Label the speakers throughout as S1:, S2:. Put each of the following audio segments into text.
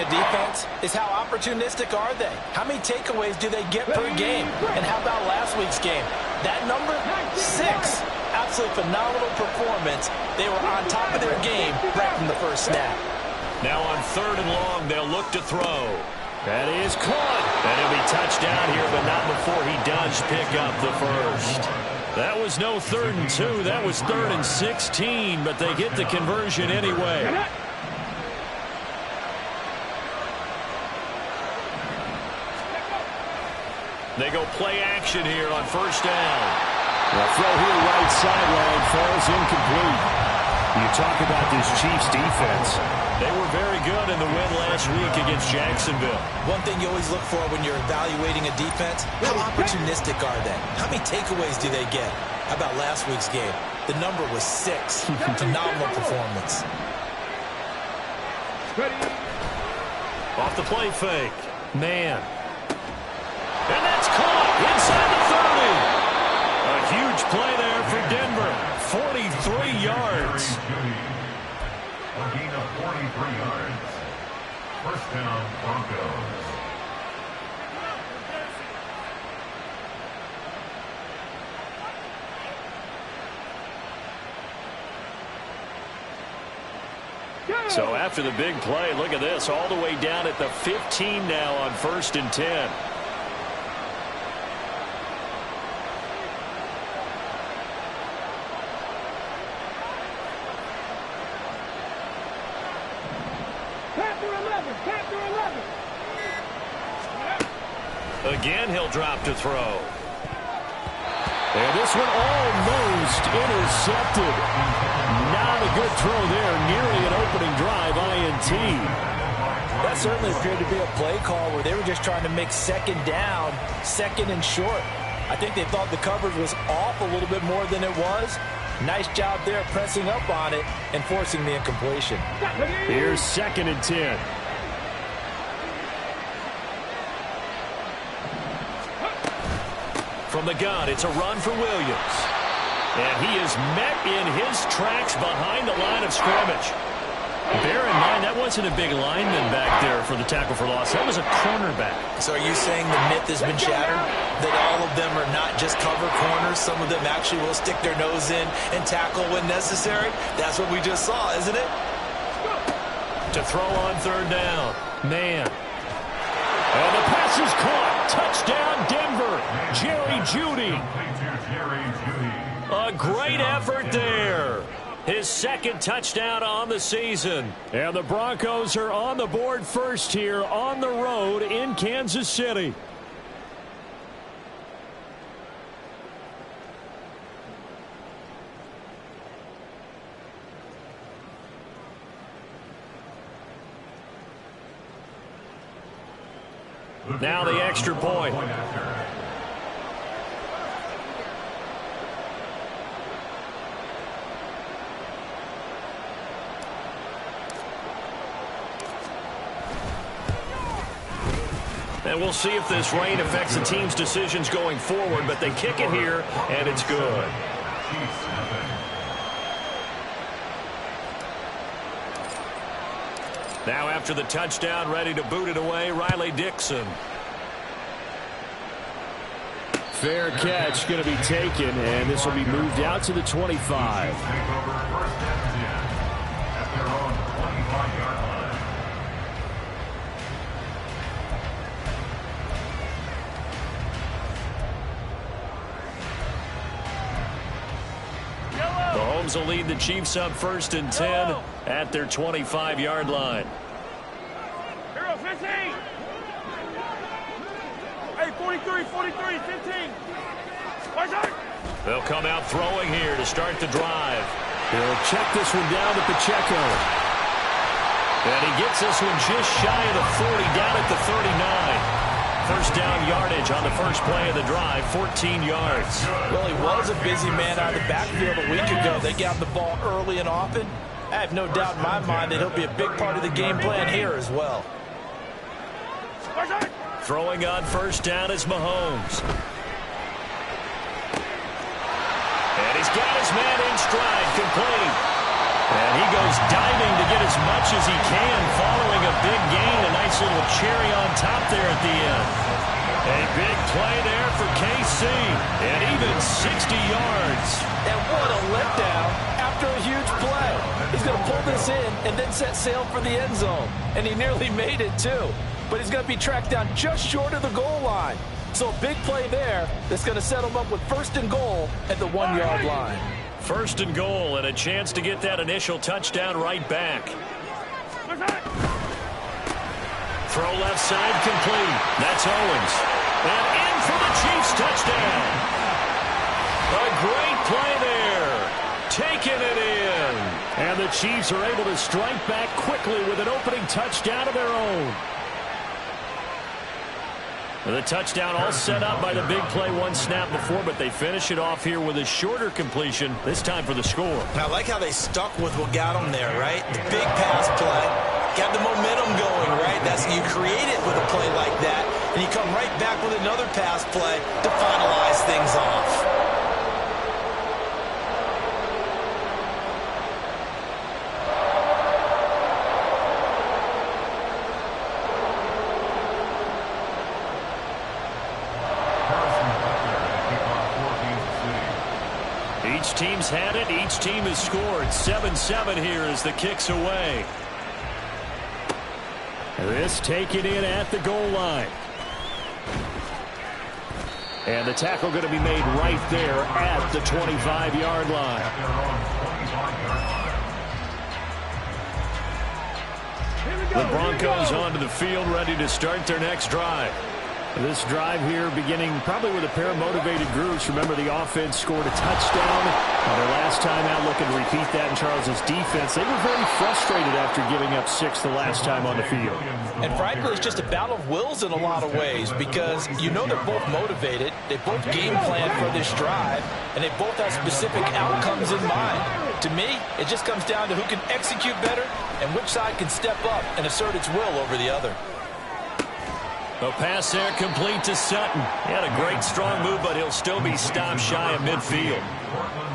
S1: a defense is how opportunistic are they? How many takeaways do they get per game? And how about last week's game? That number, 6. Absolutely phenomenal performance. They were on top of their game right from the first snap.
S2: Now on 3rd and long, they'll look to throw. That is caught. And he'll be touchdown here, but not before he does pick up the first. That was no 3rd and 2. That was 3rd and 16, but they get the conversion anyway. They go play action here on 1st down.
S3: The throw here right sideline falls incomplete. You talk about this Chiefs defense.
S2: They were very good in the win last week against Jacksonville.
S1: One thing you always look for when you're evaluating a defense, how opportunistic are they? How many takeaways do they get? How about last week's game? The number was 6. Phenomenal performance.
S2: Off the play fake. Man. And that's caught inside the 30. A huge play there for Denver. 43 yards.
S4: A gain of 43 yards. 1st down, Broncos.
S2: So after the big play, look at this, all the way down at the 15 now on 1st and 10. Again, he'll drop to throw.
S3: And this one almost intercepted. Not a good throw there. Nearly an opening drive INT.
S1: That certainly appeared to be a play call where they were just trying to make 2nd down, 2nd and short. I think they thought the coverage was off a little bit more than it was. Nice job there pressing up on it and forcing the incompletion.
S3: Here's 2nd and 10.
S2: From the gun, it's a run for Williams. And he is met in his tracks behind the line of scrimmage. Bear in mind, that wasn't a big lineman back there for the tackle for loss. That was a cornerback.
S1: So are you saying the myth has been shattered? That all of them are not just cover corners? Some of them actually will stick their nose in and tackle when necessary? That's what we just saw, isn't it?
S2: To throw on 3rd down. Man. And the pass is caught. Touchdown, Denver. Jerry Jeudy. A great effort there. His 2nd touchdown on the season.
S3: And the Broncos are on the board first here on the road in Kansas City.
S2: Now the extra point. And we'll see if this rain affects the team's decisions going forward, but they kick it here, and it's good. Now after the touchdown, ready to boot it away, Riley Dixon.
S3: Fair catch going to be taken, and this will be moved out to the 25.
S2: Mahomes will lead the Chiefs up 1st and 10 at their 25-yard line.
S5: Hero 15. Hey, 43, 43, 15. Watch out.
S2: They'll come out throwing here to start the drive.
S3: He'll check this one down to Pacheco.
S2: And he gets this one just shy of the 40, down at the 39. 1st down yardage on the first play of the drive, 14 yards.
S1: Well, he was a busy man out of the backfield a week ago. They got the ball early and often. I have no doubt in my mind that he'll be a big part of the game plan here as well.
S2: Throwing on 1st down is Mahomes. And he's got his man in stride, complete. And he goes diving to get as much as he can following a big gain, and nice little cherry on top there at the end. A big play there for KC. And even 60 yards.
S1: And what a letdown after a huge play. He's going to pull this in and then set sail for the end zone. And he nearly made it, too. But he's going to be tracked down just short of the goal line. So a big play there that's going to set him up with first and goal at the 1-yard line.
S2: First and goal and a chance to get that initial touchdown right back. Throw left side complete. That's Owens. And in for the Chiefs touchdown. A great play there. Taking it in.
S3: And the Chiefs are able to strike back quickly with an opening touchdown of their own.
S2: The touchdown all set up by the big play one snap before, but they finish it off here with a shorter completion, this time for the score.
S1: I like how they stuck with what got them there, right? The big pass play, got the momentum going, right? That's you create it with a play like that, and you come right back with another pass play to finalize things off.
S2: Each team's had it. Each team has scored. 7-7 here as the kick's away.
S3: This taken in at the goal line. And the tackle going to be made right there at the 25-yard line.
S2: The Broncos onto the field, ready to start their next drive.
S3: This drive here beginning probably with a pair of motivated groups. Remember, the offense scored a touchdown their last time out, looking to repeat that in Charles's defense. They were very frustrated after giving up 6 the last time on the field.
S1: And frankly, it's just a battle of wills in a lot of ways because you know they're both motivated. They both game plan for this drive, and they both have specific outcomes in mind. To me, it just comes down to who can execute better and which side can step up and assert its will over the other.
S2: A pass there complete to Sutton. He had a great strong move, but he'll still be stopped shy of midfield.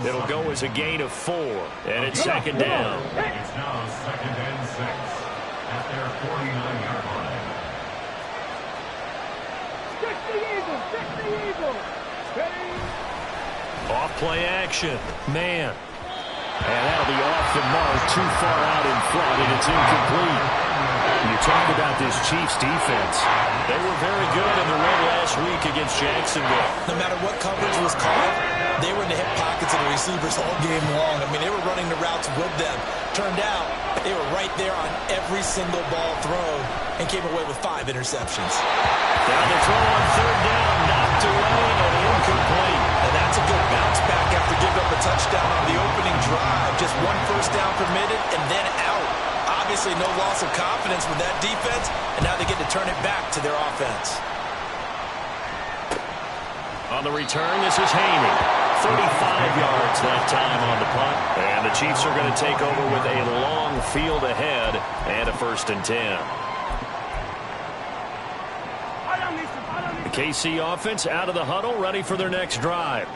S2: It'll go as a gain of 4, and it's second down.
S4: It's now 2nd and 6 at their 49-yard line.
S5: Stick the eagle! Stick the eagle!
S2: Off play action. Man.
S3: And that'll be off the mark, too far out in front, and it's incomplete. You talk about this Chiefs defense.
S2: They were very good in the win last week against Jacksonville.
S1: No matter what coverage was called, they were in the hip pockets of the receivers all game long. I mean, they were running the routes with them. Turned out, they were right there on every single ball thrown and came away with 5 interceptions.
S2: Down the throw on 3rd down, knocked away and incomplete.
S1: And that's a good bounce back after giving up a touchdown on the opening drive. Just 1 first down permitted and then out. Obviously no loss of confidence with that defense, and now they get to turn it back to their offense.
S2: On the return, this is Haney. 35 yards that time on the punt. And the Chiefs are going to take over with a long field ahead and a 1st and 10. The KC offense out of the huddle, ready for their next drive.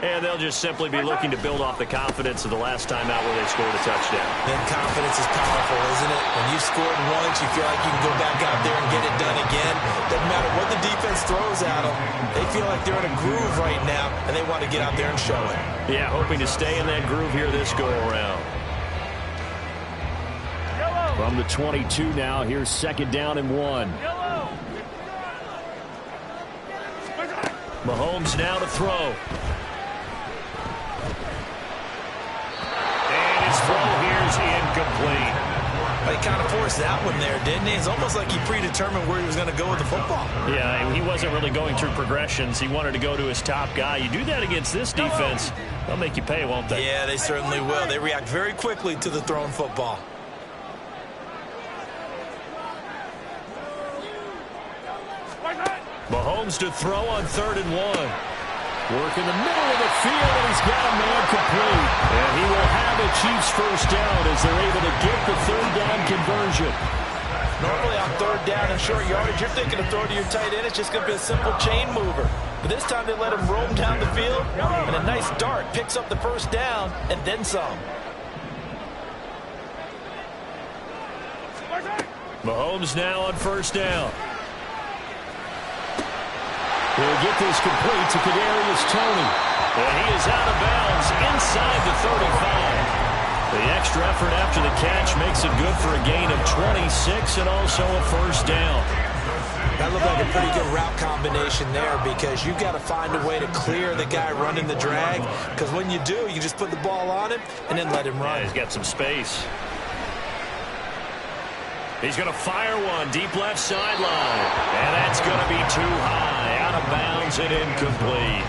S2: And they'll just simply be looking to build off the confidence of the last time out where they scored a touchdown.
S1: Then confidence is powerful, isn't it? When you've scored once, you feel like you can go back out there and get it done again. Doesn't matter what the defense throws at them. They feel like they're in a groove right now, and they want to get out there and show it.
S2: Yeah, hoping to stay in that groove here this go-around.
S3: From the 22 now, here's 2nd down and 1.
S2: Mahomes now to throw. Throw here's incomplete.
S1: He kind of forced that one there, didn't he? It's almost like he predetermined where he was going to go with the football.
S2: Yeah, he wasn't really going through progressions. He wanted to go to his top guy. You do that against this defense, they'll make you pay, won't they?
S1: Yeah, they certainly will. They react very quickly to the thrown football.
S2: Mahomes to throw on 3rd and 1.
S3: Work in the middle of the field, and he's got a man complete.
S2: And he will have a Chiefs 1st down as they're able to get the 3rd down conversion.
S1: Normally on 3rd down and short yardage, you're thinking of throw to your tight end. It's just going to be a simple chain mover. But this time they let him roam down the field, and a nice dart picks up the 1st down and then some.
S2: Mahomes now on first down.
S3: He'll get this complete to Kadarius Toney.
S2: And he is out of bounds inside the 35. The extra effort after the catch makes it good for a gain of 26 and also a first down.
S1: That looked like a pretty good route combination there because you've got to find a way to clear the guy running the drag, because when you do, you just put the ball on him and then let him run.
S2: Yeah, he's got some space. He's going to fire one deep left sideline. And that's going to be too high. Out of bounds and incomplete.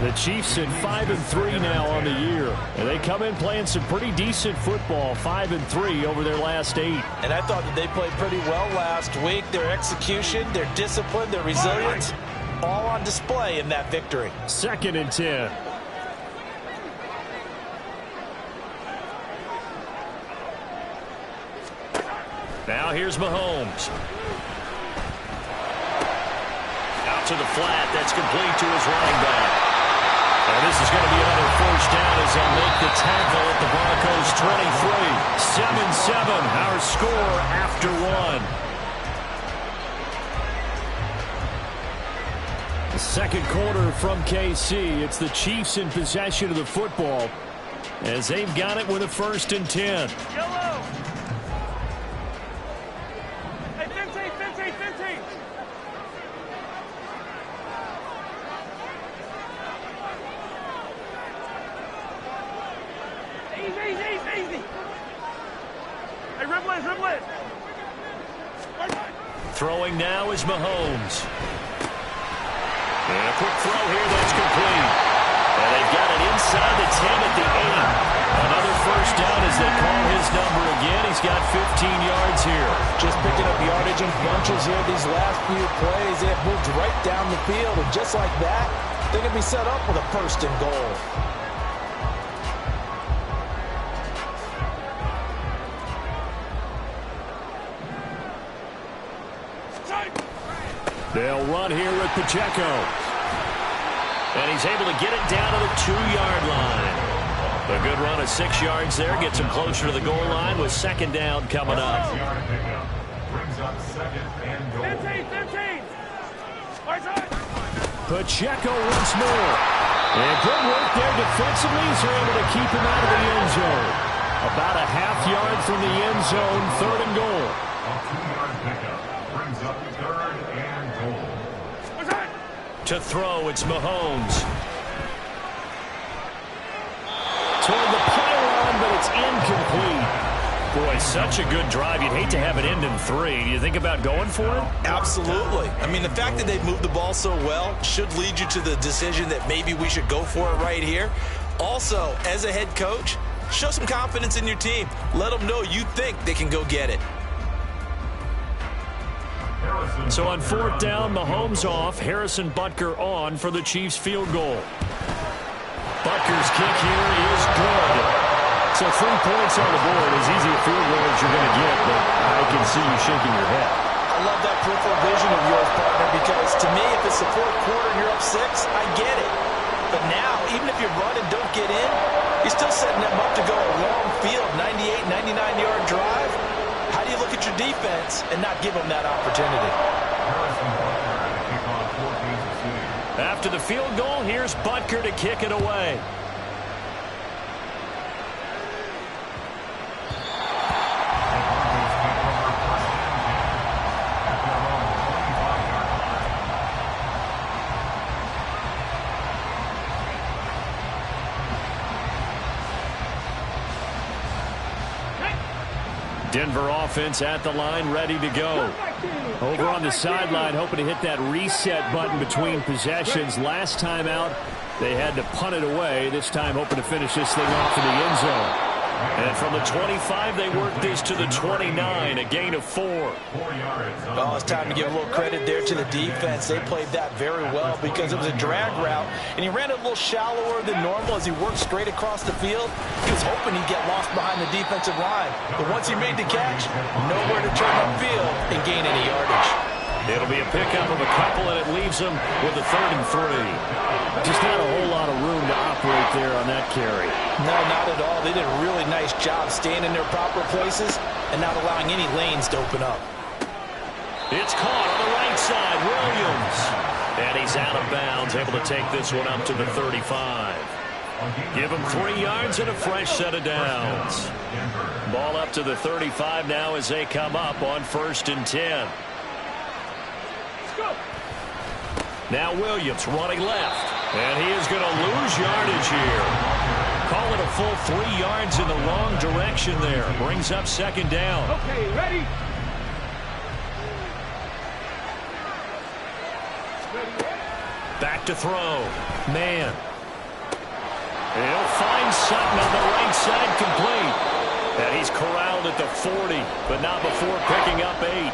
S3: The Chiefs at 5-3 now on the year. And they come in playing some pretty decent football, 5-3 over their last 8.
S1: And I thought that they played pretty well last week. Their execution, their discipline, their resilience, all on display in that victory.
S3: 2nd and 10.
S2: Now here's Mahomes. Out to the flat. That's complete to his running back. And this is going to be another first down as they'll make the tackle at the Broncos 23. 7-7, our score after 1.
S3: The second quarter from KC. It's the Chiefs in possession of the football as they've got it with a 1st and 10.
S5: Yellow. Hey, 15. Easy. Hey, ribble it.
S2: Throwing now is Mahomes. And a quick throw here that's complete. And they've got it inside the 10 at the 8. Another first down as they call his number again. He's got 15 yards here.
S1: Just picking up yardage in bunches here these last few plays. They have moved right down the field, and just like that, they're going to be set up with a 1st and goal.
S3: They'll run here with Pacheco.
S2: And he's able to get it down to the 2-yard line. A good run of 6 yards there. Gets him closer to the goal line with 2nd down coming up.
S4: Brings up 2nd and goal.
S5: 15.
S3: Pacheco once more. And good work there defensively as they're able to keep him out of the end zone. About a half-yard from the end zone, 3rd and goal.
S4: A 2-yard pickup brings up 3rd and goal.
S2: To throw, it's Mahomes.
S3: Toward the pylon, but it's incomplete.
S2: Boy, such a good drive. You'd hate to have it end in 3. Do you think about going for it?
S1: Absolutely. I mean, the fact that they've moved the ball so well should lead you to the decision that maybe we should go for it right here. Also, as a head coach, show some confidence in your team. Let them know you think they can go get it.
S3: So on 4th down, Mahomes off, Harrison Butker on for the Chiefs field goal.
S2: Butker's kick here is good.
S3: So 3 points on the board, as easy a field goal as you're going to get, but I can see you shaking your head.
S1: I love that peripheral vision of yours, partner, because to me, if it's the 4th quarter and you're up 6, I get it. But now, even if you run and don't get in, you're still setting them up to go a long field, 98, 99-yard drive. How do you look at your defense and not give them that opportunity?
S2: After the field goal, here's Butker to kick it away.
S3: Denver offense at the line, ready to go. Over on the sideline, hoping to hit that reset button between possessions. Last time out, they had to punt it away. This time, hoping to finish this thing off in the end zone.
S2: And from the 25, they work this to the 29, a gain of 4.
S1: Well, it's time to give a little credit there to the defense. They played that very well because it was a drag route, and he ran it a little shallower than normal as he worked straight across the field. He was hoping he'd get lost behind the defensive line. But once he made the catch, nowhere to turn upfield and gain any yardage.
S2: It'll be a pickup of a couple, and it leaves them with a 3rd and 3.
S3: Just not a whole lot of room to operate there on that carry.
S1: No, not at all. They did a really nice job staying in their proper places and not allowing any lanes to open up.
S2: It's caught on the right side, Williams. And he's out of bounds, able to take this one up to the 35. Give him 3 yards and a fresh set of downs. Ball up to the 35 now as they come up on 1st and 10. Now Williams running left. And he is going to lose yardage here. Call it a full 3 yards in the wrong direction there. Brings up 2nd down.
S5: Okay, ready?
S2: Back to throw. Man. He'll find Sutton on the right side, complete. And he's corralled at the 40, but not before picking up 8.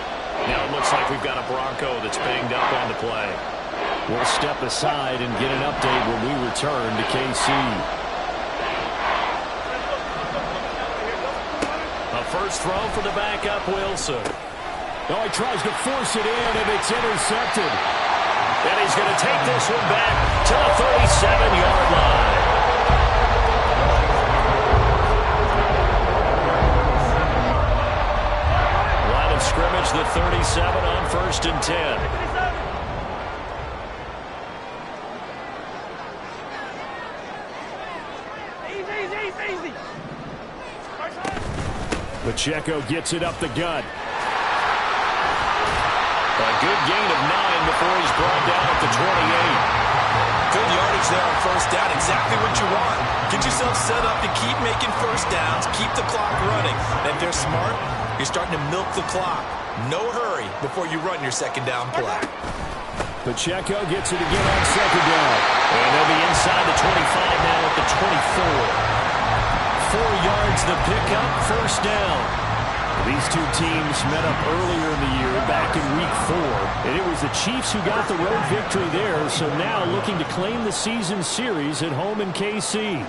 S2: Now it looks like we've got a Bronco that's banged up on the play.
S3: We'll step aside and get an update when we return to KC.
S2: A first throw for the backup, Wilson.
S3: Oh, he tries to force it in, and it's intercepted.
S2: And he's going to take this one back to the 37-yard line. Line of scrimmage, the 37 on 1st and 10.
S5: Easy.
S3: Pacheco gets it up the gut.
S2: A good gain of 9 before he's brought down at the 28.
S1: Good yardage there on 1st down. Exactly what you want. Get yourself set up to keep making 1st downs, keep the clock running. And if they're smart, you're starting to milk the clock. No hurry before you run your 2nd down play.
S3: Pacheco gets it again on 2nd down.
S2: And they'll be inside the 25 now at the 24. 4 yards the pickup, 1st down.
S3: These two teams met up earlier in the year, back in Week 4, and it was the Chiefs who got the road victory there, so now looking to claim the season series at home in KC.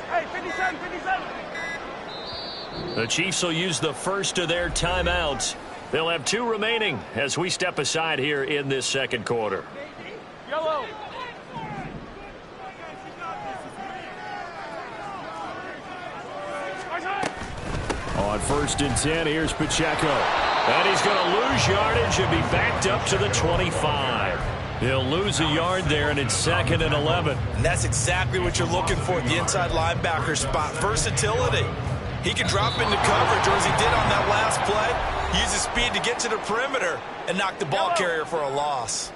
S5: Hey, 57.
S2: The Chiefs will use the first of their timeouts. They'll have 2 remaining as we step aside here in this 2nd quarter.
S5: Yellow.
S3: On 1st and 10, here's Pacheco.
S2: And he's going to lose yardage and be backed up to the 25. He'll lose a yard there, and it's 2nd and 11.
S1: And that's exactly what you're looking for at the inside linebacker spot. Versatility. He can drop into coverage, or as he did on that last play, use his speed to get to the perimeter and knock the ball carrier for a loss.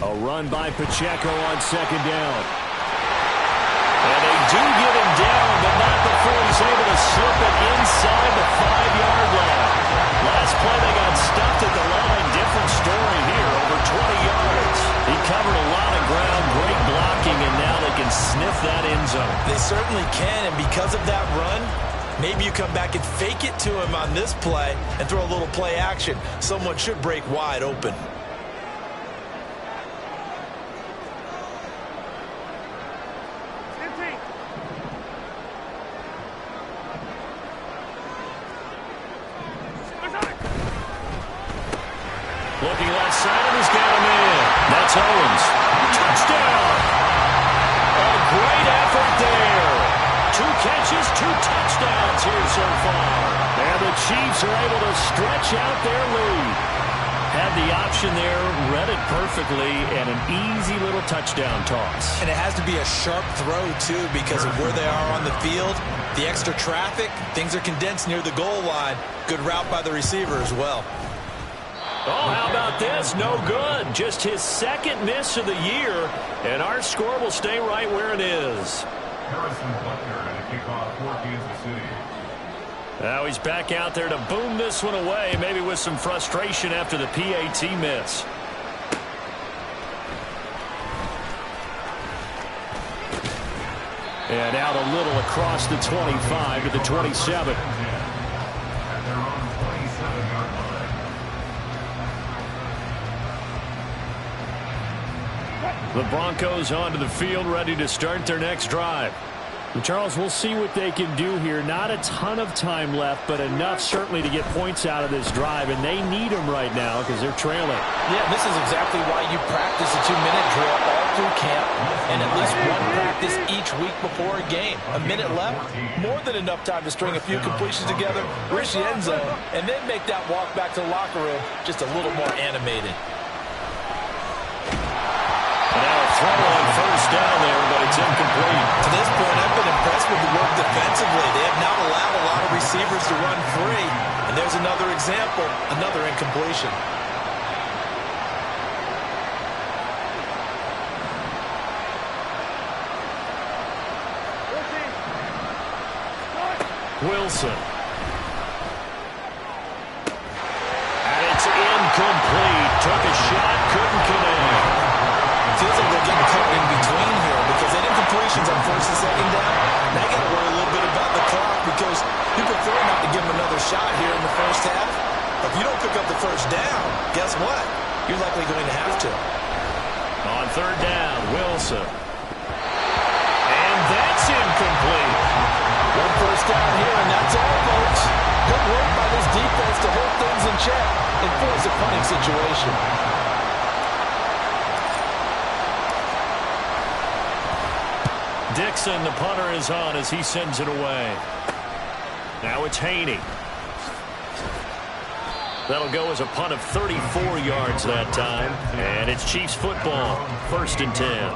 S3: A run by Pacheco on 2nd down.
S2: And they do get him down, but not before he's able to slip it inside the 5-yard line. Last play, they got stuffed at the line. Different story here, over 20 yards. He covered a lot of ground, great blocking, and now they can sniff that end zone.
S1: They certainly can, and because of that run, maybe you come back and fake it to him on this play and throw a little play action. Someone should break wide open.
S2: Looking left side, and he's got him in. That's Owens. Touchdown! A great effort there. 2 catches, 2 touchdowns here so far.
S3: And the Chiefs are able to stretch out their lead.
S2: Had the option there, read it perfectly, and an easy little touchdown toss.
S1: And it has to be a sharp throw, too, because of where they are on the field. The extra traffic, things are condensed near the goal line. Good route by the receiver as well.
S2: Oh, how about this? No good. Just his 2nd miss of the year, and our score will stay right where it is.
S4: Harrison Butker and a kickoff for Kansas City.
S2: Now he's back out there to boom this one away, maybe with some frustration after the PAT miss.
S3: And out a little across the 25 to the 27.
S4: At their own 27-yard line.
S2: The Broncos onto the field, ready to start their next drive.
S3: Charles, we'll see what they can do here. Not a ton of time left, but enough certainly to get points out of this drive, and they need them right now because they're trailing.
S1: Yeah, this is exactly why you practice a 2-minute drill all through camp and at least one practice each week before a game. A minute left, more than enough time to string a few completions together, reach the end zone, and then make that walk back to the locker room just a little more animated.
S2: Now a throw on first down there, but it's incomplete.
S1: To this point, I've been impressed with the work defensively. They have not allowed a lot of receivers to run free. And there's another example, another incompletion.
S2: Wilson. And it's incomplete. Took a shot, couldn't connect.
S1: Feels like they're getting cut in between here because they did completions on first and second down. Now you got to worry a little bit about the clock because you prefer not to give them another shot here in the first half. If you don't pick up the first down, guess what? You're likely going to have to.
S2: On third down, Wilson. And that's incomplete.
S1: One first down here, and that's all, folks. Good work by this defense to hold things in check and force a punting situation.
S2: Dixon, the punter, is on as he sends it away. Now it's Haney. That'll go as a punt of 34 yards that time. And it's Chiefs football, 1st and 10.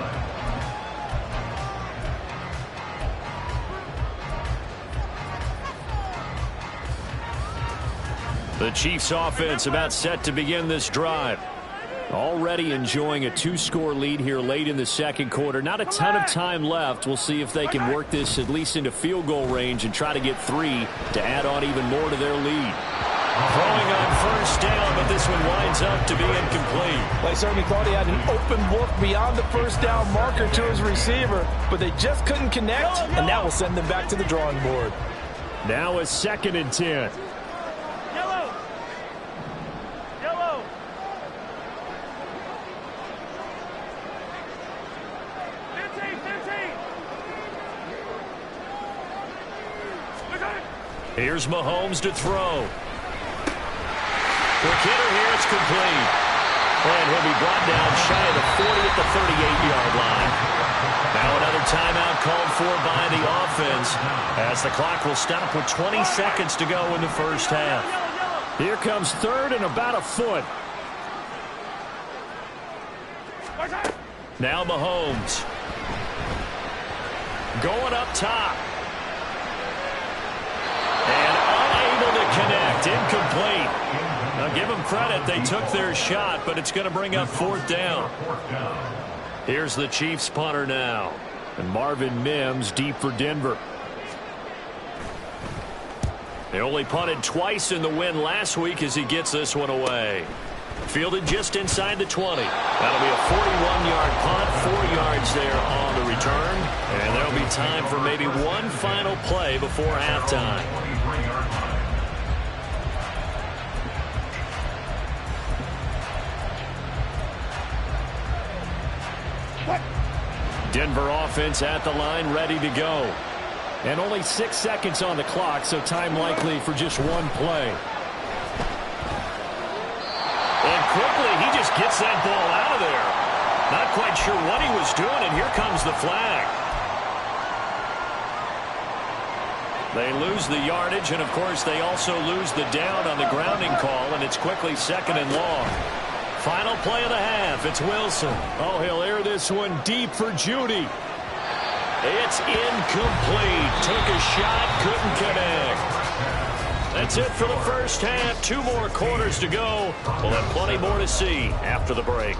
S2: The Chiefs offense about set to begin this drive. Already enjoying a 2-score lead here late in the second quarter. Not a ton of time left. We'll see if they can work this at least into field goal range and try to get 3 to add on even more to their lead. Throwing on first down, but this one winds up to be incomplete.
S1: Well, he certainly thought he had an open look beyond the first down marker to his receiver, but they just couldn't connect, and that will send them back to the drawing board.
S3: Now a 2nd and 10.
S5: Yellow. Yellow. 15.
S2: Here's Mahomes to throw. Quick hitter here, it's complete. And he'll be brought down shy of the 40 at the 38-yard line. Now another timeout called for by the offense as the clock will stop with 20 seconds to go in the first half.
S3: Here comes 3rd and about a foot.
S2: Now Mahomes. Going up top. And unable to connect. Incomplete. Now give them credit. They took their shot, but it's going to bring up 4th down. Here's the Chiefs punter now.
S3: And Marvin Mims deep for Denver.
S2: They only punted twice in the win last week as he gets this one away. Fielded just inside the 20. That'll be a 41-yard punt, 4 yards there on the return. And there'll be time for maybe one final play before halftime. Denver offense at the line, ready to go.
S3: And only 6 seconds on the clock, so time likely for just one play.
S2: And quickly, he just gets that ball out of there. Not quite sure what he was doing, and here comes the flag. They lose the yardage, and of course, they also lose the down on the grounding call, and it's quickly 2nd and long. Final play of the half, it's Wilson.
S3: Oh, he'll air this one deep for Judy.
S2: It's incomplete. Took a shot, couldn't connect. That's it for the first half. 2 more quarters to go. We'll have plenty more to see after the break.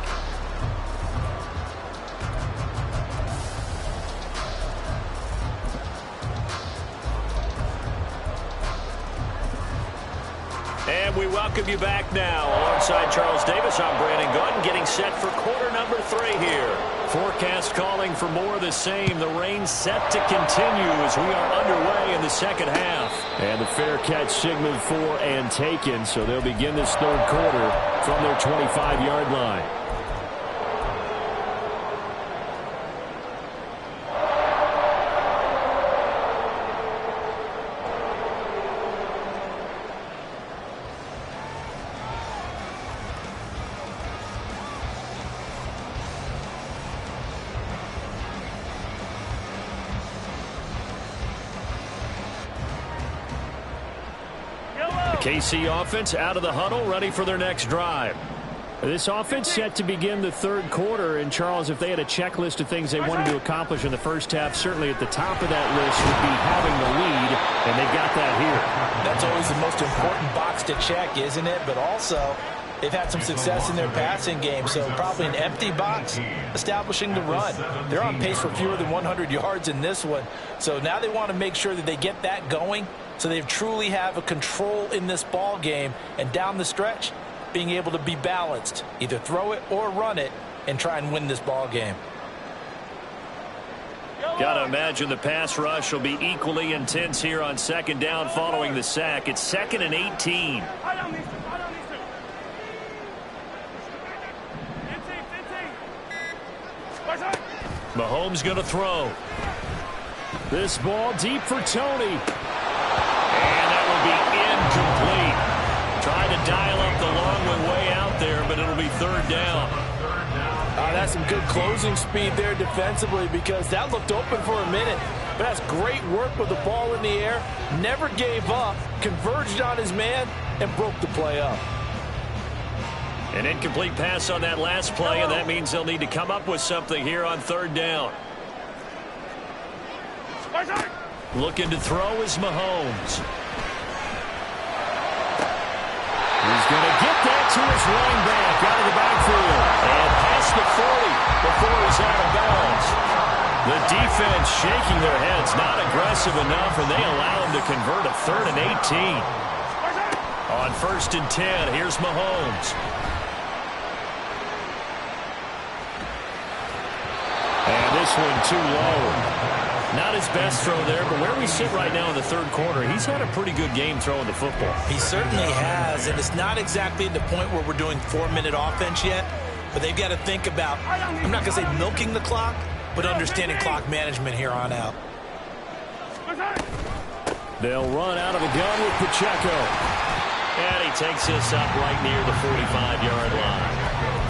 S2: And we welcome you back now. Alongside Charles Davis, I'm Brandon Gordon, getting set for quarter number 3 here. Forecast calling for more of the same. The rain set to continue as we are underway in the second half.
S3: And the fair catch signaled for and taken, so they'll begin this 3rd quarter from their 25-yard line. The KC offense out of the huddle, ready for their next drive. This offense set to begin the third quarter. And, Charles, if they had a checklist of things they wanted to accomplish in the first half, certainly at the top of that list would be having the lead, and they've got that here.
S1: That's always the most important box to check, isn't it? But also, they've had some success in their passing game, so probably an empty box establishing the run. They're on pace for fewer than 100 yards in this one. So now they want to make sure that they get that going so they truly have a control in this ball game, and down the stretch, being able to be balanced, either throw it or run it, and try and win this ball game.
S3: Got to imagine the pass rush will be equally intense here on second down following the sack. It's 2nd and 18. Mahomes going to throw. This ball deep for Tony. And that will be incomplete. Trying to dial up the long one way out there, but it'll be third down.
S1: That's some good closing speed there defensively, because that looked open for a minute. But that's great work with the ball in the air. Never gave up, converged on his man, and broke the play up.
S3: An incomplete pass on that last play, and that means they'll need to come up with something here on third down. Looking to throw is Mahomes. He's going to get that to his running back out of the backfield. And past the 40 before he's out of bounds. The defense shaking their heads, not aggressive enough, and they allow him to convert a 3rd and 18. On 1st and 10, here's Mahomes. And this one too low. Not his best throw there, but where we sit right now in the third quarter, he's had a pretty good game throwing the football.
S1: He certainly has, and it's not exactly at the point where we're doing 4-minute offense yet, but they've got to think about, I'm not going to say milking the clock, but understanding clock management here on out.
S3: They'll run out of the gun with Pacheco. And he takes this up right near the 45-yard line.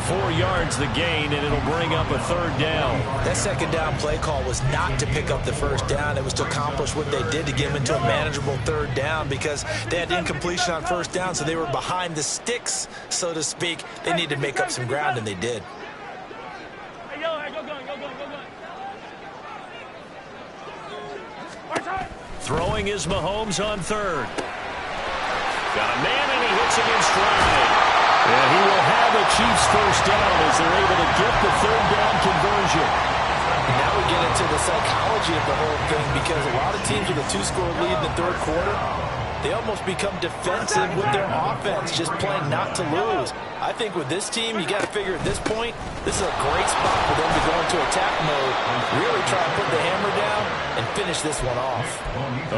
S3: 4 yards the gain, and it'll bring up a third down.
S1: That second down play call was not to pick up the first down. It was to accomplish what they did to get them into a manageable third down, because they had incompletion on first down, so they were behind the sticks, so to speak. They needed to make up some ground, and they did.
S3: Throwing is Mahomes on third. Got a man, and he hits him in stride. And he will have a Chiefs first down as they're able to get the third down conversion.
S1: And now we get into the psychology of the whole thing, because a lot of teams with a 2-score lead in the third quarter, they almost become defensive with their offense, just playing not to lose. I think with this team, you got to figure at this point, this is a great spot for them to go into attack mode, really try to put the hammer down and finish this one off.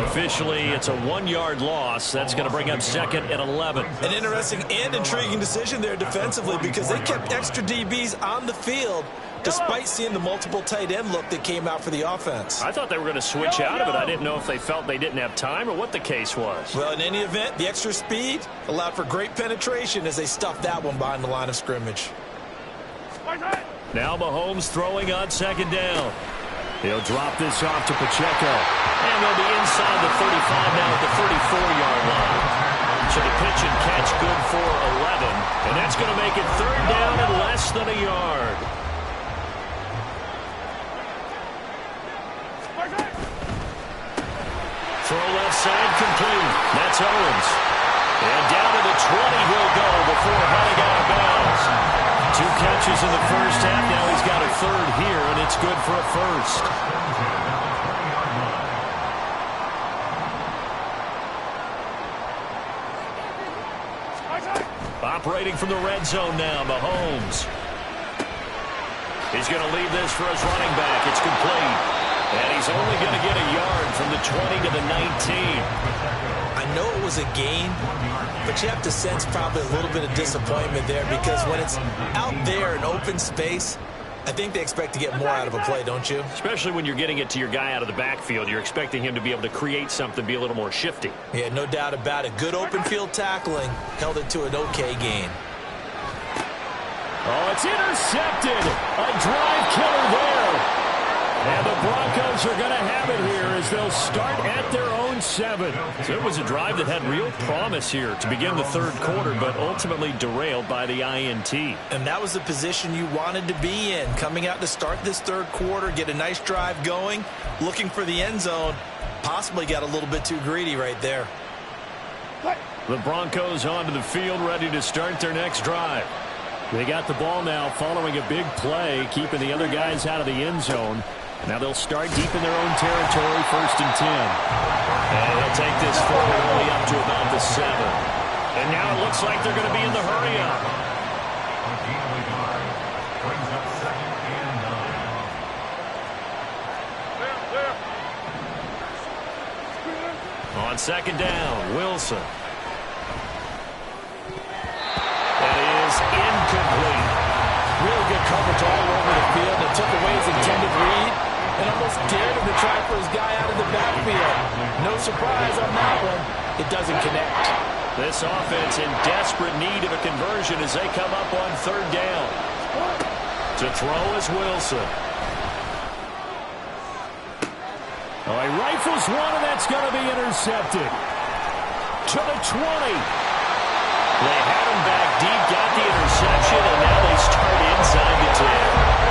S3: Officially, it's a 1-yard loss. That's going to bring up 2nd and 11.
S1: An interesting and intriguing decision there defensively, because they kept extra DBs on the field despite seeing the multiple tight end look that came out for the offense.
S3: I thought they were going to switch out of it. I didn't know if they felt they didn't have time or what the case was.
S1: Well, in any event, the extra speed allowed for great penetration as they stuffed that one behind the line of scrimmage.
S3: Now Mahomes throwing on second down. He'll drop this off to Pacheco. And they'll be inside the 35 now at the 34-yard line. So the pitch and catch good for 11. And that's going to make it third down and less than a yard. Throw left side complete. That's Owens. And down to the 20 he'll go before heading out of bounds. 2 catches in the first half. Now he's got a third here, and it's good for a first. Operating from the red zone now, Mahomes. He's going to leave this for his running back. It's complete. And he's only going to get a yard from the 20 to the 19.
S1: I know it was a gain, but you have to sense probably a little bit of disappointment there, because when it's out there in open space, I think they expect to get more out of a play, don't you?
S3: Especially when you're getting it to your guy out of the backfield. You're expecting him to be able to create something, be a little more shifty.
S1: Yeah, no doubt about it. Good open field tackling held it to an okay gain.
S3: Oh, it's intercepted. A drive killer there. And the Broncos are going to have it here as they'll start at their own 7.
S2: So it was a drive that had real promise here to begin the third quarter, but ultimately derailed by the INT.
S1: And that was the position you wanted to be in. Coming out to start this third quarter, get a nice drive going, looking for the end zone. Possibly got a little bit too greedy right there.
S2: The Broncos onto the field, ready to start their next drive.
S3: They got the ball now following a big play, keeping the other guys out of the end zone. Now they'll start deep in their own territory, 1st and 10.
S2: And he'll take this forward only up to about the 7. And now it looks like they're going to be in the hurry-up.
S4: Brings up 2nd and 9.
S2: On 2nd down, Wilson. Incomplete.
S1: Really good coverage all over the field. It took away his intended read and almost dared him to try for his guy out of the backfield. No surprise on that one. It doesn't connect.
S2: This offense in desperate need of a conversion as they come up on 3rd down. To throw is Wilson.
S3: Oh, he rifles one, and that's going to be intercepted. To the 20.
S2: They had him back deep, got the interception, and now they start inside the 10.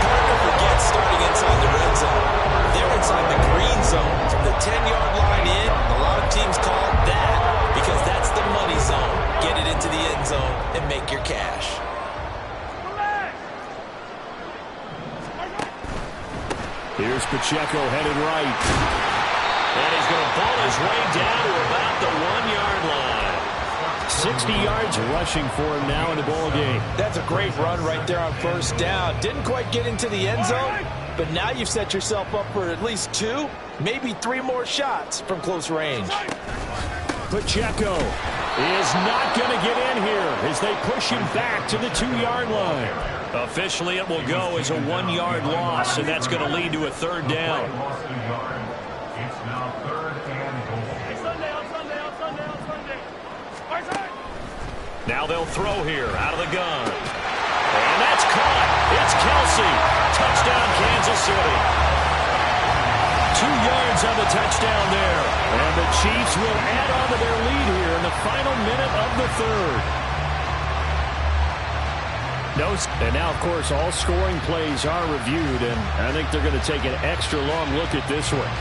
S1: Hard to forget starting inside the red zone. They're inside the green zone from the 10-yard line in. A lot of teams call it that because that's the money zone. Get it into the end zone and make your cash.
S3: Here's Pacheco headed right.
S2: And he's going to ball his way down to about the 1-yard line.
S3: 60 yards rushing for him now in the ball game.
S1: That's a great run right there on 1st down. Didn't quite get into the end zone, but now you've set yourself up for at least 2, maybe 3 more shots from close range.
S3: Pacheco is not going to get in here as they push him back to the 2-yard line.
S2: Officially, it will go as a 1-yard loss, and that's going to lead to a 3rd down.
S4: It's now 3rd and goal.
S2: Now they'll throw here out of the gun. And that's caught. It's Kelsey. Touchdown, Kansas City.
S3: 2 yards on the touchdown there. And the Chiefs will add on to their lead here in the final minute of the 3rd. And now, of course, all scoring plays are reviewed, and I think they're going to take an extra long look at this one.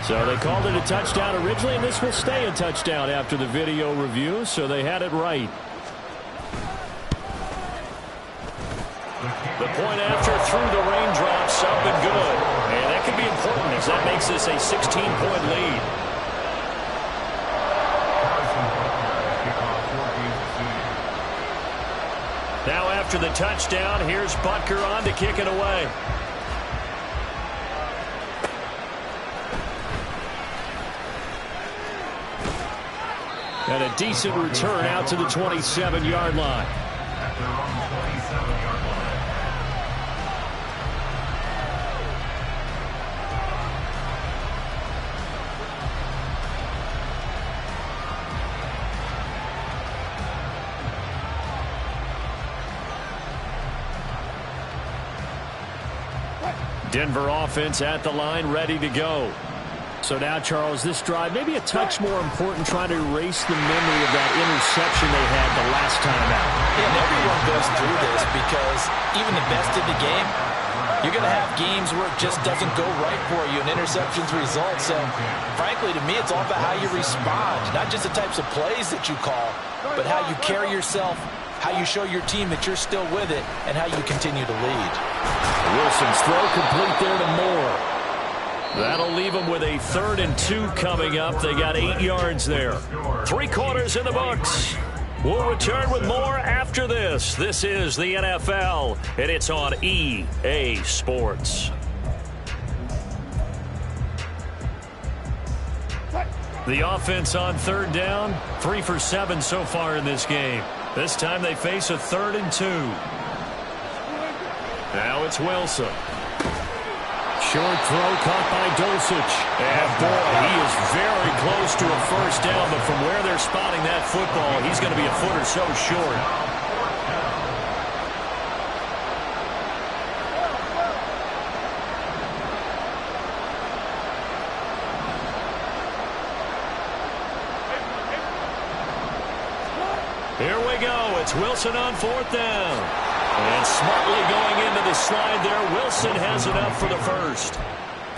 S3: So they called it a touchdown originally, and this will stay a touchdown after the video review, so they had it right.
S2: The point after through the raindrops, up and good. And that can be important as that makes this a 16-point lead. Now after the touchdown, here's Butker on to kick it away.
S3: And a decent return out to the 27-yard line. Denver offense at the line, ready to go. So now, Charles, this drive maybe a touch more important, trying to erase the memory of that interception they had the last time out.
S1: And everyone goes through this because even the best in the game, you're going to have games where it just doesn't go right for you and interceptions result. So, frankly, to me, it's all about how you respond, not just the types of plays that you call, but how you carry yourself, how you show your team that you're still with it, and how you continue to lead.
S3: Wilson's throw complete there to Moore.
S2: That'll leave them with a 3rd and 2 coming up. They got 8 yards there. 3 quarters in the books. We'll return with more after this. This is the NFL, and it's on EA Sports. The offense on 3rd down, 3 for 7 so far in this game. This time they face a 3rd and 2. Now it's Wilson.
S3: Short throw caught by Dulcich.
S2: And boy, he is very close to a first down, but from where they're spotting that football, he's going to be a foot or so short. Here we go. It's Wilson on fourth down. And smartly going into the slide there, Wilson has enough for the first.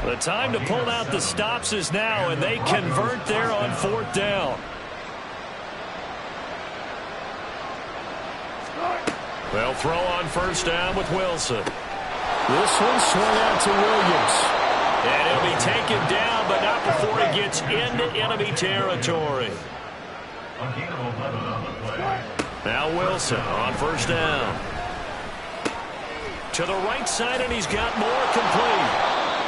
S2: The time to pull out the stops is now, and they convert there on fourth down. They'll throw on first down with Wilson.
S3: This one swung out to Williams.
S2: And he'll be taken down, but not before he gets into enemy territory. Now Wilson on first down. To the right side, and he's got more complete.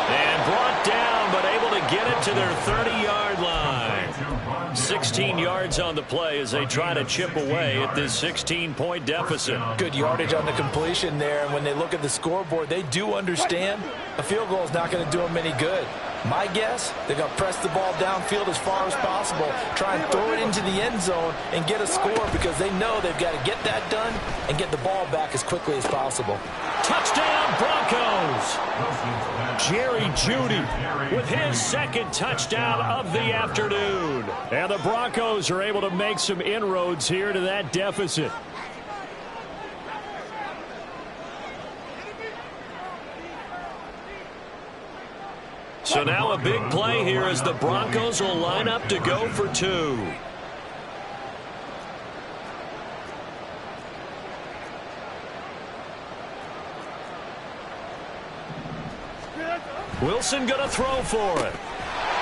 S2: And brought down, but able to get it to their 30-yard line. 16 yards on the play as they try to chip away at this 16-point deficit.
S1: Good yardage on the completion there, and when they look at the scoreboard, they do understand a field goal is not going to do them any good. My guess, they're going to press the ball downfield as far as possible, try and throw it into the end zone and get a score because they know they've got to get that done and get the ball back as quickly as possible.
S2: Touchdown, Broncos! Jerry Jeudy with his second touchdown of the afternoon.
S3: And the Broncos are able to make some inroads here to that deficit.
S2: So now a big play here as the Broncos will line up to go for two. Wilson going to throw for it.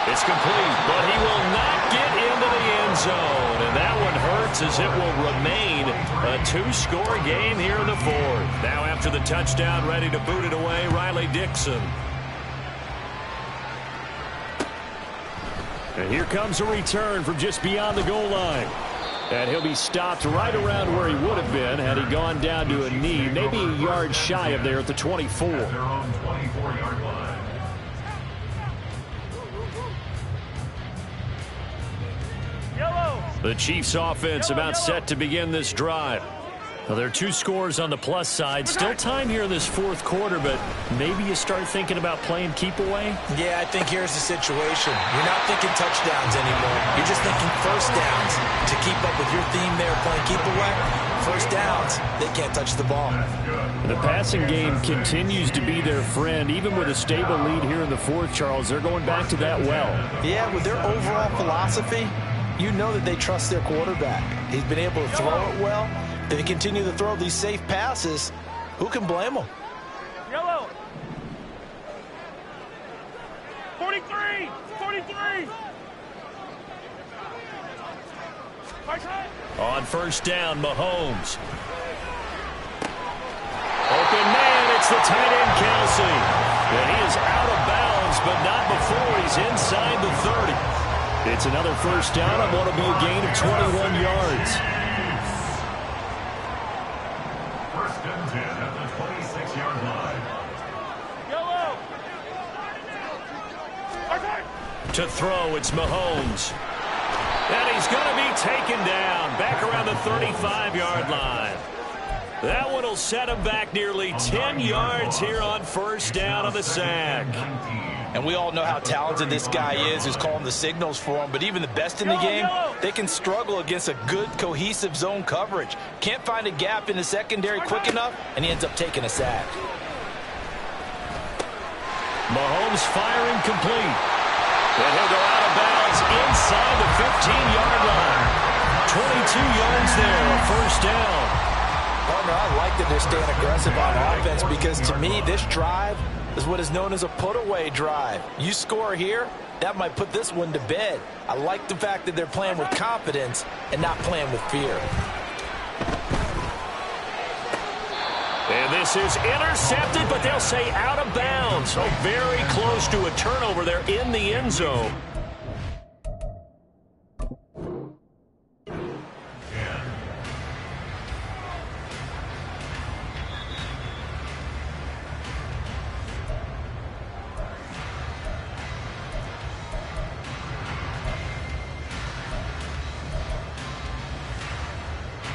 S2: It's complete, but he will not get into the end zone. And that one hurts as it will remain a two-score game here in the fourth. Now after the touchdown, ready to boot it away, Riley Dixon.
S3: And here comes a return from just beyond the goal line. And he'll be stopped right around where he would have been had he gone down to a knee, maybe a yard shy of there at the 24.
S4: Their own 24-yard line.
S2: The Chiefs offense about set to begin this drive. Well, there are two scores on the plus side. Still time here in this fourth quarter, but maybe you start thinking about playing keep away?
S1: Yeah, I think here's the situation. You're not thinking touchdowns anymore. You're just thinking first downs. To keep up with your theme there, playing keep away, first downs, they can't touch the ball.
S3: The passing game continues to be their friend. Even with a stable lead here in the fourth, Charles, they're going back to that well.
S1: Yeah, with their overall philosophy, you know that they trust their quarterback. He's been able to throw it well. They continue to throw these safe passes. Who can blame them?
S5: Yellow. 43. 43.
S2: On first down, Mahomes. Open man, it's the tight end, Kelsey. And he is out of bounds, but not before he's inside the 30.
S3: It's another first down. It won't be a gain of 21 yards.
S4: First and 10 at the 26-yard line.
S5: Yellow.
S2: To throw, it's Mahomes. And he's going to be taken down back around the 35-yard line. That one will set him back nearly 10 yards here on first down on the sack.
S1: And we all know how talented this guy is who's calling the signals for him. But even the best in the game, they can struggle against a good, cohesive zone coverage. Can't find a gap in the secondary quick enough, and he ends up taking a sack.
S2: Mahomes firing complete. And he'll go out of bounds inside the 15-yard line. 22 yards there, a first down.
S1: Partner, I like that they're staying aggressive on offense because to me, this drive is what is known as a put-away drive. You score here, that might put this one to bed. I like the fact that they're playing with confidence and not playing with fear.
S2: And this is intercepted, but they'll say out of bounds. So very close to a turnover there in the end zone.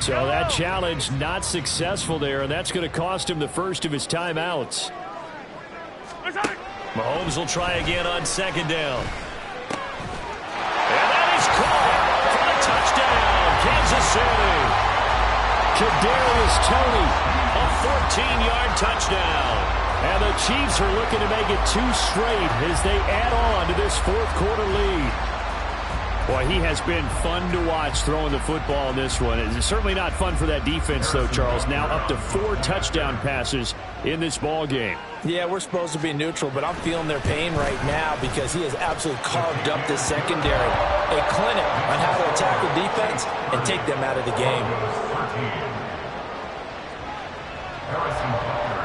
S3: So that challenge not successful there, and that's going to cost him the first of his timeouts.
S2: Mahomes will try again on second down. And that is caught for a touchdown, Kansas City.
S3: Kadarius Toney,
S2: A 14-yard touchdown.
S3: and the Chiefs are looking to make it 2 straight as they add on to this fourth-quarter lead. Boy, he has been fun to watch throwing the football in this one. It's certainly not fun for that defense, though, Charles. Now up to 4 touchdown passes in this ball game.
S1: Yeah, we're supposed to be neutral, but I'm feeling their pain right now because he has absolutely carved up this secondary. A clinic on how to attack the defense and take them out of the game.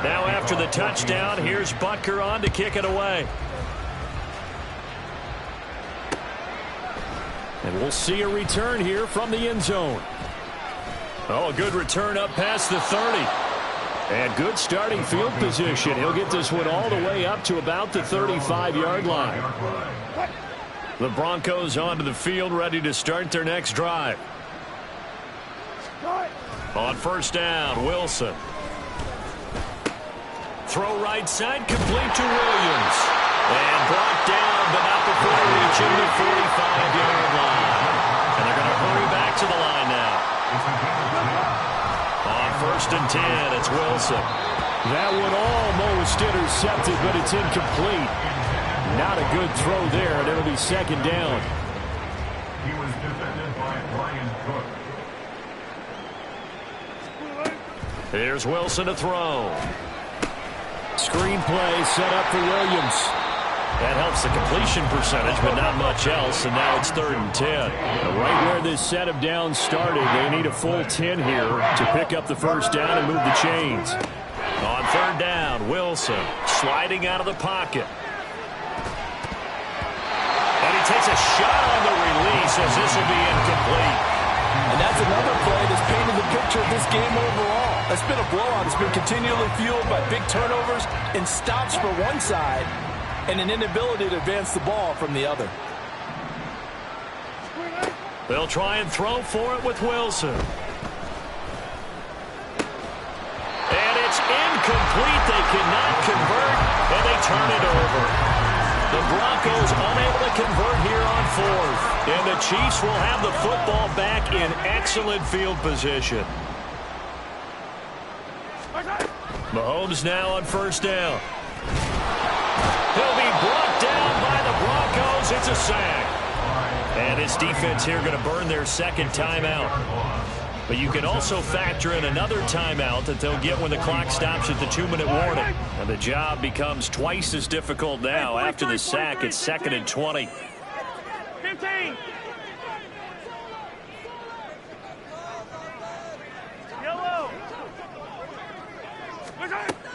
S2: Now after the touchdown, here's Butker on to kick it away.
S3: And we'll see a return here from the end zone.
S2: Oh, a good return up past the 30.
S3: And good starting field position. He'll get this one all the way up to about the 35-yard line.
S2: The Broncos onto the field, ready to start their next drive. On first down, Wilson. Throw right side, complete to Williams. And brought down, but not before reaching the 45-yard line. And they're going to hurry back to the line now. On first and 10, it's Wilson.
S3: That one almost intercepted, but it's incomplete. Not a good throw there, and it'll be second down.
S4: He was defended by Brian Cook.
S2: Here's Wilson to throw.
S3: Screen play set up for Williams.
S2: That helps the completion percentage, but not much else, and now it's 3rd and 10.
S3: Right where this set of downs started, they need a full 10 here to pick up the first down and move the chains.
S2: On 3rd down, Wilson sliding out of the pocket. And he takes a shot on the release as this will be incomplete.
S1: And that's another play that's painted the picture of this game overall. It's been a blowout. It's been continually fueled by big turnovers and stops for one side and an inability to advance the ball from the other.
S2: They'll try and throw for it with Wilson. And it's incomplete. They cannot convert, and they turn it over. The Broncos unable to convert here on 4th. And the Chiefs will have the football back in excellent field position. Mahomes now on first down. He'll be brought down by the Broncos. It's a sack. And his defense here going to burn their second timeout. But you can also factor in another timeout that they'll get when the clock stops at the 2-minute warning. And the job becomes twice as difficult now after the sack. It's 2nd and 20.
S5: 15. Yellow.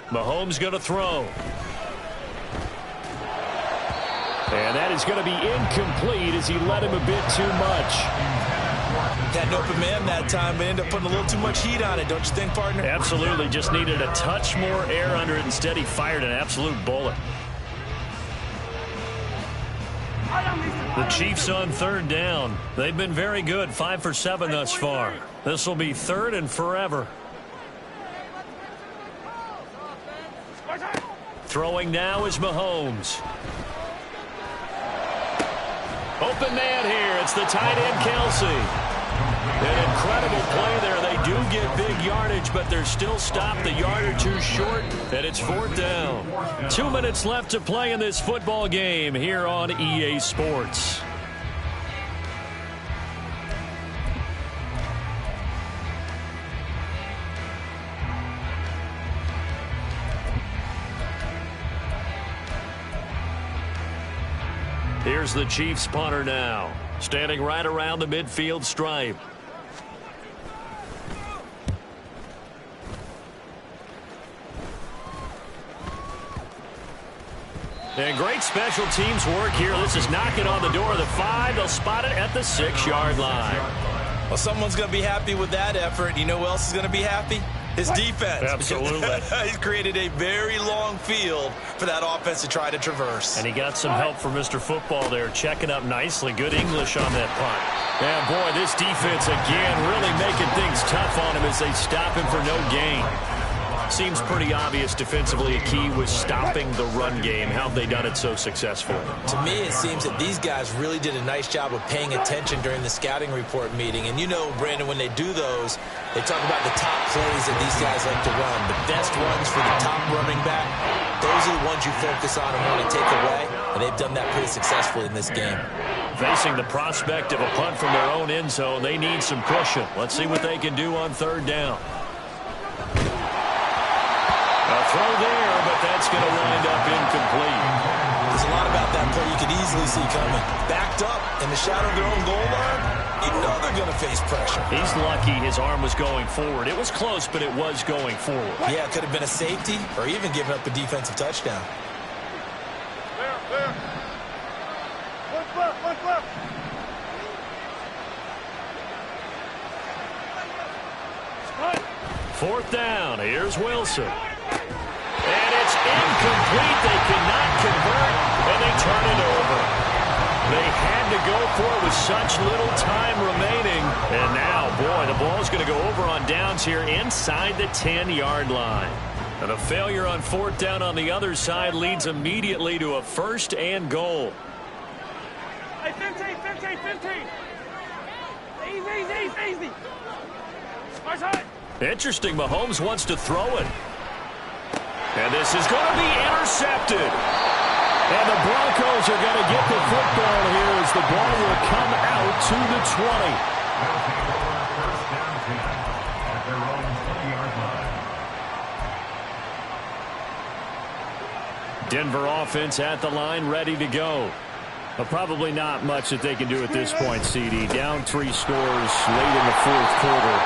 S2: Mahomes going to throw.
S3: And that is going to be incomplete as he led him a bit too much.
S1: Had an open man that time, but ended up putting a little too much heat on it, don't you think, partner?
S2: Absolutely. Just needed a touch more air under it. Instead, he fired an absolute bullet. The Chiefs on 3rd down. They've been very good, 5 for 7 thus far. This will be 3rd and forever. Throwing now is Mahomes. Open man here. It's the tight end, Kelsey. An incredible play there. They do get big yardage, but they're still stopped a yard or two short, and it's 4th down. 2 minutes left to play in this football game here on EA Sports. Here's the Chiefs punter now, standing right around the midfield stripe. And great special teams work here. This is knocking on the door of the 5. They'll spot it at the 6-yard line.
S1: Well, someone's going to be happy with that effort. You know who else is going to be happy? His defense.
S2: Absolutely.
S1: He's created a very long field for that offense to try to traverse.
S2: And he got some help from Mr. Football there, checking up nicely. Good English on that punt. And, boy, this defense, again, really making things tough on him as they stop him for no gain. Seems pretty obvious defensively a key was stopping the run game. How have they done it so successfully?
S1: To me, it seems that these guys really did a nice job of paying attention during the scouting report meeting. And you know, Brandon, when they do those, they talk about the top plays that these guys like to run. The best runs for the top running back, those are the ones you focus on and want to take away. And they've done that pretty successfully in this game.
S2: Facing the prospect of a punt from their own end zone, they need some cushion. Let's see what they can do on third down. A throw there, but that's going to wind up incomplete.
S1: There's a lot about that play you could easily see coming. Backed up in the shadow of their own goal line, you know they're going to face pressure.
S2: He's lucky his arm was going forward. It was close, but it was going forward.
S1: Yeah, it could have been a safety or even given up a defensive touchdown.
S5: Clear. One left.
S2: Fourth down. Here's Wilson. And it's incomplete. They cannot convert, and they turn it over. They had to go for it with such little time remaining. And now, boy, the ball's going to go over on downs here inside the 10-yard line. And a failure on fourth down on the other side leads immediately to a first and goal.
S5: Hey, 15. Easy. Nice hit.
S2: Interesting. Mahomes wants to throw it. And this is going to be intercepted. And the Broncos are going to get the football here as the ball will come out to the 20. Denver offense at the line, ready to go. But probably not much that they can do at this point, CD. Down 3 scores late in the fourth quarter.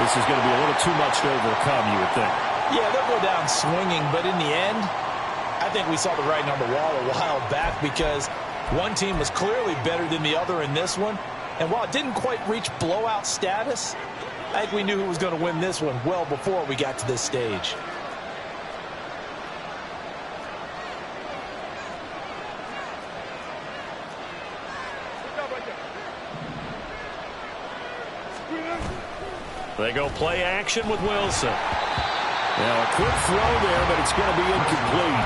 S2: This is going to be a little too much to overcome, you would think.
S1: Yeah, they'll go down swinging, but in the end, I think we saw the writing on the wall a while back because one team was clearly better than the other in this one. And while it didn't quite reach blowout status, I think we knew who was going to win this one well before we got to this stage.
S2: They go play action with Wilson.
S3: Now, a quick throw there, but it's going to be incomplete.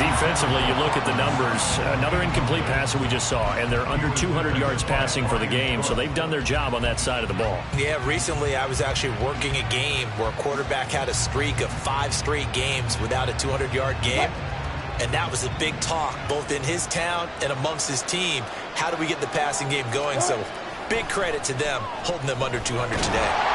S2: Defensively, you look at the numbers. Another incomplete pass that we just saw, and they're under 200 yards passing for the game, so they've done their job on that side of the ball.
S1: Yeah, recently I was actually working a game where a quarterback had a streak of 5 straight games without a 200-yard game, and that was a big talk, both in his town and amongst his team. How do we get the passing game going? So big credit to them holding them under 200 today.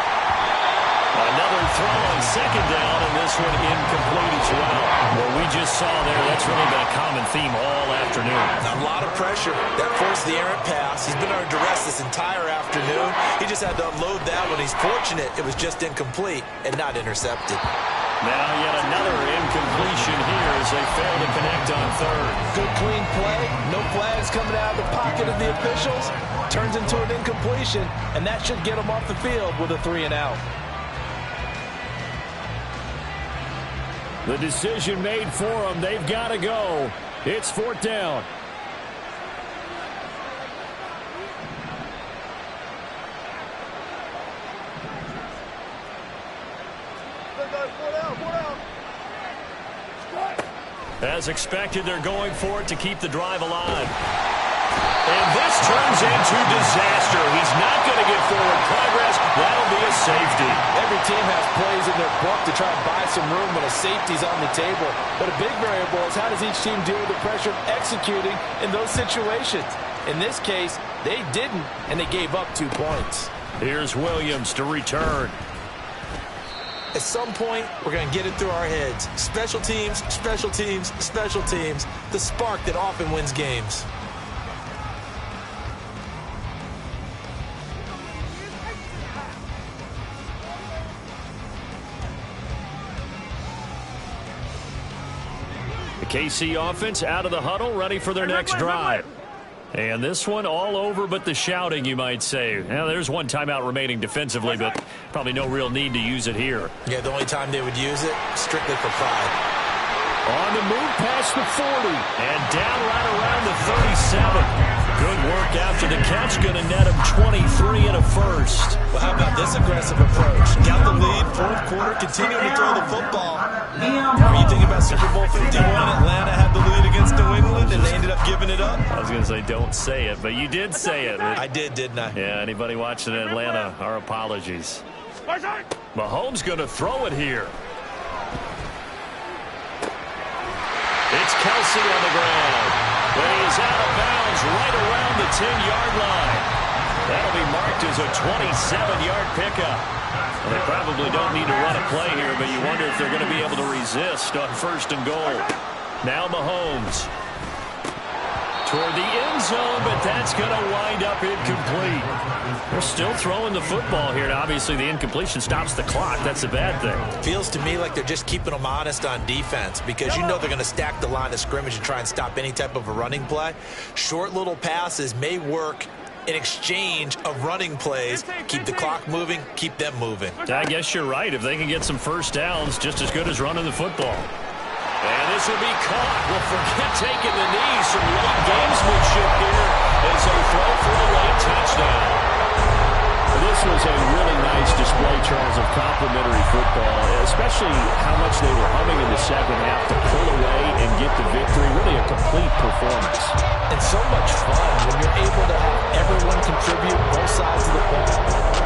S2: Another throw on second down, and this one incomplete as well. What we just saw there, that's really been a common theme all afternoon.
S1: A lot of pressure. That forced the errant pass. He's been under duress this entire afternoon. He just had to unload that one. He's fortunate it was just incomplete and not intercepted.
S2: Now yet another incompletion here as they fail to connect on third.
S1: Good clean play. No flags coming out of the pocket of the officials. Turns into an incompletion, and that should get him off the field with a 3-and-out.
S3: The decision made for them. They've got to go. It's fourth down.
S2: As expected, they're going for it to keep the drive alive. And this turns into disaster. He's not going to get forward progress. That'll be a safety.
S1: Every team has plays in their book to try and buy some room when a safety's on the table. But a big variable is how does each team deal with the pressure of executing in those situations? In this case, they didn't, and they gave up 2 points.
S2: Here's Williams to return.
S1: At some point, we're going to get it through our heads. Special teams, special teams, special teams. The spark that often wins games.
S2: The KC offense out of the huddle, ready for their next drive. And this one all over but the shouting, you might say. Now, there's one timeout remaining defensively, but probably no real need to use it here.
S1: Yeah, the only time they would use it, strictly for pride.
S2: On the move past the 40 and down right around the 37. Good work after the catch. Going to net him 23 and a first.
S1: Well, how about this aggressive approach? Got the lead, fourth quarter, continuing to throw the football. Are you thinking about Super Bowl 51? Atlanta had the lead against New England, and they ended up giving it up.
S2: I was going to say don't say it, but you did say it.
S1: I did, didn't I?
S2: Yeah, anybody watching in Atlanta, our apologies. Mahomes going to throw it here. It's Kelsey on the ground. But he's out of bounds right around the 10-yard line. That'll be marked as a 27-yard pickup. Well, they probably don't need to run a play here, but you wonder if they're going to be able to resist on first and goal. Now Mahomes toward the end zone, but that's going to wind up incomplete. They're still throwing the football here, and obviously the incompletion stops the clock. That's a bad thing.
S1: Feels to me like they're just keeping them honest on defense because you know they're going to stack the line of scrimmage and try and stop any type of a running play. Short little passes may work in exchange of running plays. Keep the clock moving, keep them moving.
S2: I guess you're right. If they can get some first downs, just as good as running the football. And this will be caught. Well, forget taking the knees. Some late gamesmanship here as they throw for a late touchdown.
S3: This was a really nice display, Charles, of complimentary football, especially how much they were humming in the second half to pull away and get the victory. Really a complete performance.
S1: And so much fun when you're able to have everyone contribute both sides of the ball.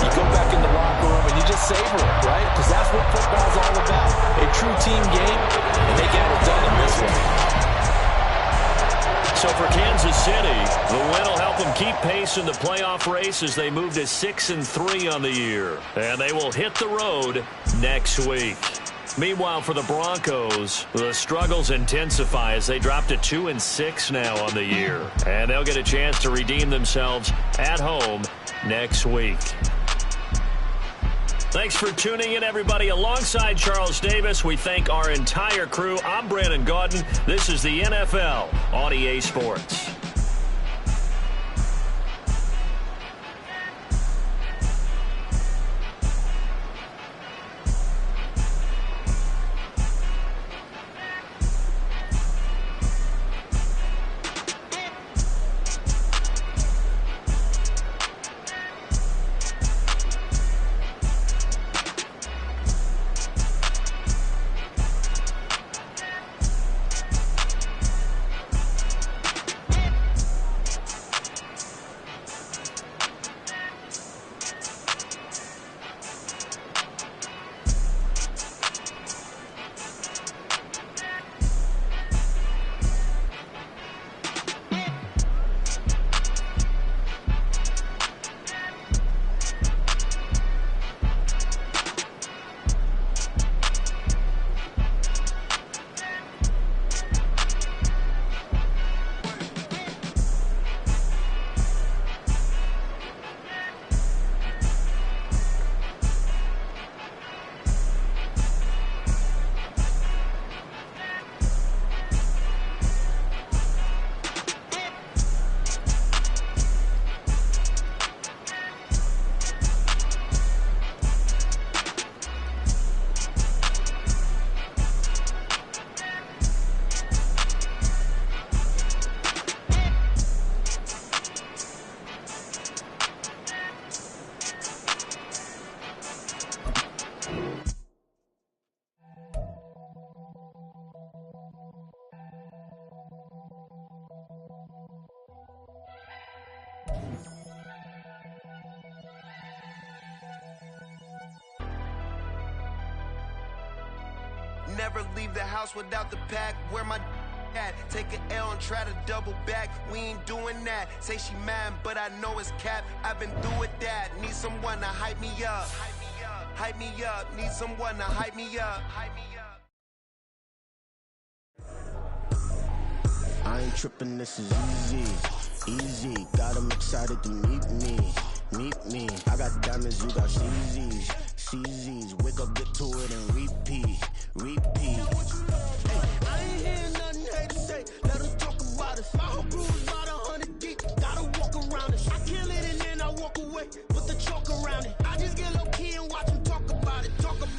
S1: You go back in the locker room and you just savor it, right? Because that's what football's all about. A true team game, and they got it done in this way.
S2: So for Kansas City, the win will help them keep pace in the playoff race as they move to 6-3 on the year. And they will hit the road next week. Meanwhile, for the Broncos, the struggles intensify as they drop to 2-6 now on the year. And they'll get a chance to redeem themselves at home next week. Thanks for tuning in, everybody. Alongside Charles Davis, we thank our entire crew. I'm Brandon Gaudin. This is the NFL on EA Sports.
S6: Never leave the house without the pack. Where my at? Take an L and try to double back. We ain't doing that. Say she mad, but I know it's cap. I've been through with that. Need someone to hype me up. Hype me up. Need someone to hype me up. Hype me up.
S7: I ain't tripping, this is easy. Easy. Got them excited to meet me. Meet me. I got diamonds, you got CZs. CZs. Wake up, get to it, and repeat. Repeat. Hey, I ain't hearing nothing hate to say. Let us talk about it. My whole crew's about 100 deep.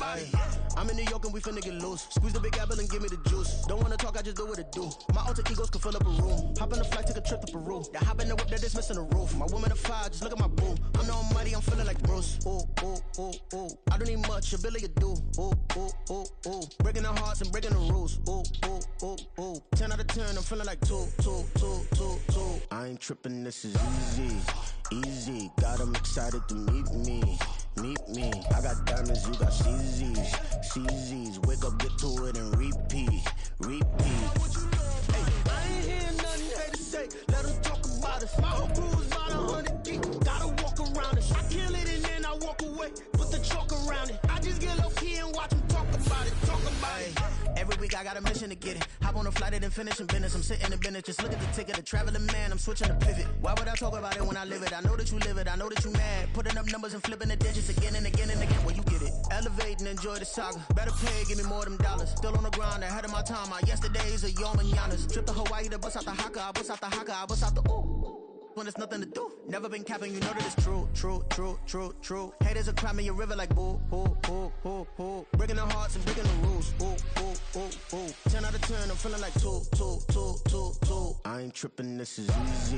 S6: Everybody.
S7: I'm in New York and we finna get loose. Squeeze the big apple and give me the juice. Don't wanna talk, I just do what it do. My alter egos can fill up a room. Hop on a flight, take a trip to Peru. That hop in the whip that is missing the roof. My woman a fire, just look at my boo. I'm the almighty, I'm feeling like Bruce. Ooh, ooh, ooh, ooh. I don't need much, ability to do. Ooh, ooh, ooh, ooh. Breaking the hearts and breaking the rules. Ooh, ooh, ooh, ooh. 10 out of 10, I'm feeling like 2, 2, 2, 2, 2. I ain't tripping, this is easy. Easy, got 'em excited to meet me. Meet me. I got diamonds, you got CZs. CZs, wake up, get to it and repeat. Repeat. Hey, I ain't hear nothing they to say. Let them talk about us. My whole crew is about 100 deep. Gotta walk around it. I kill it and then I walk away. Put the chalk around it. I just get low key and watch them talk about it. Talk about it. Every week I got a mission to get it. Hop on a flight and then finish in business. I'm sitting in business. Just look at the ticket. A traveling man. I'm switching to pivot. Why would I talk about it when I live it? I know that you live it. I know that you mad. Putting up numbers and flipping the digits again and again and again. Well, you get it. Elevate and enjoy the saga. Better pay, give me more of them dollars. Still on the grind, ahead of my time. My yesterdays are your mananas. Trip to Hawaii to bust out the haka. I bust out the haka. I bust out the ooh. When there's nothing to do. Never been capping, you know that it's true, true, true, true, true. Haters are climbing your river like boo, boo, boo, boo, boo. Breaking the hearts and breaking the rules. Ooh, ooh, ooh, ooh. 10 out of 10, I'm feeling like 2, 2, 2, 2, 2. I ain't tripping, this is easy.